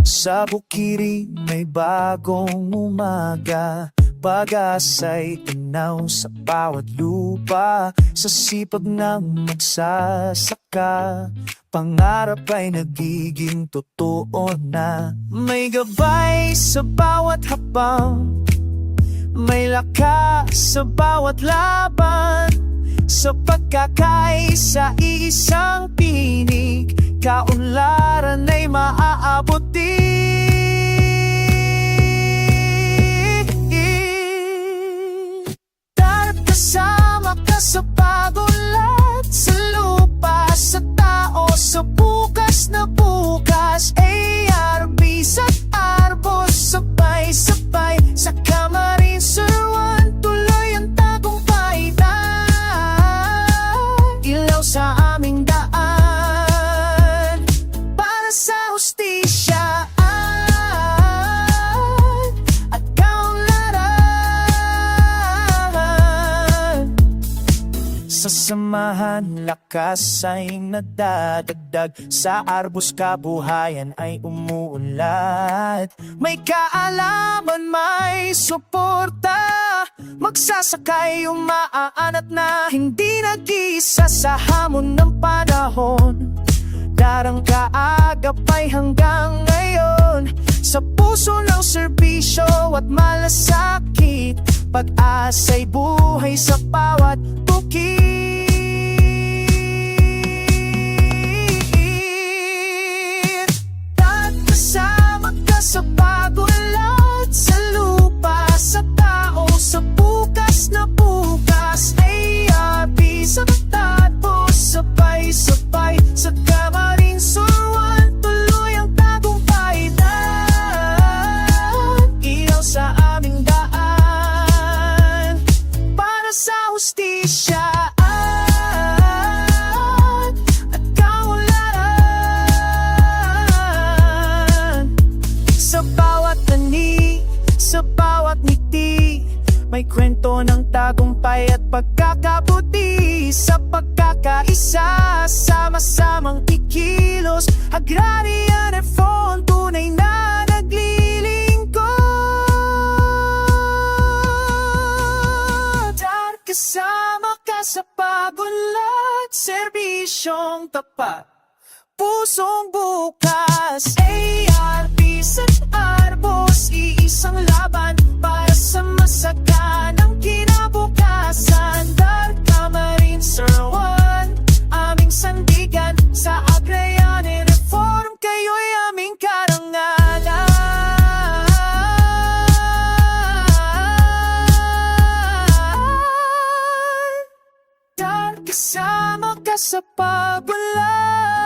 Sa bukiri may bagong umaga, pag-asa'y tanaw sa bawat lupa. Sa sipag ng magsasaka, pangarap ay nagiging totoo na. May gabay sa bawat hakbang, may lakas sa bawat laban. Sa pagkakaisa, iisang tinig, kaunlaran ay maaabot din. Tara't kasama ka sa pag-unlad, sa lupa, sa tao, sa bukas na bukas. ARB sa arbos, sabay-sabay sa kamarin surwan, tuloy ang tagumpay na ilaw sa aming daan para sa hustisya at kaunlaran. Sa samahan, lakas ay nadadagdag, sa arbos kabuhayan ay umuunlad. May kaalaman, may suporta, magsasakay umaaanat na hindi nag-iisa sa hamon ng panahon. Darang kaagapay hanggang ngayon, sa puso ng serbisyo at malasakit, pag-asa'y buhay sa bawat bukid. At kasama ka sa pag-unlad, sa lupa, sa tao, sa bukas na bukas. ARB sa tatapos, sabay-sabay sa kamaring surwan, tuloy ang tagumpay na ilaw sa aming daan para sa hustisya at kaunlaran. Sa bawat ani, sa bawat ngiti, may kwento ng tagumpay at pagkakabuti. Sa pagkakaisa, sama-samang ikilos, agrarian reform, tunay na naglilingkod. At kasama ka sa pag-unlad, serbisyong tapat, pusong bukas. ARB sa arbos, iisang laban para sa masaganang kinabukasan. Dahil kamarin surwan, aming sandigan, sa agrarian reform, kayo'y aming karangalan. Dahil kasama ka sa pag-unlad.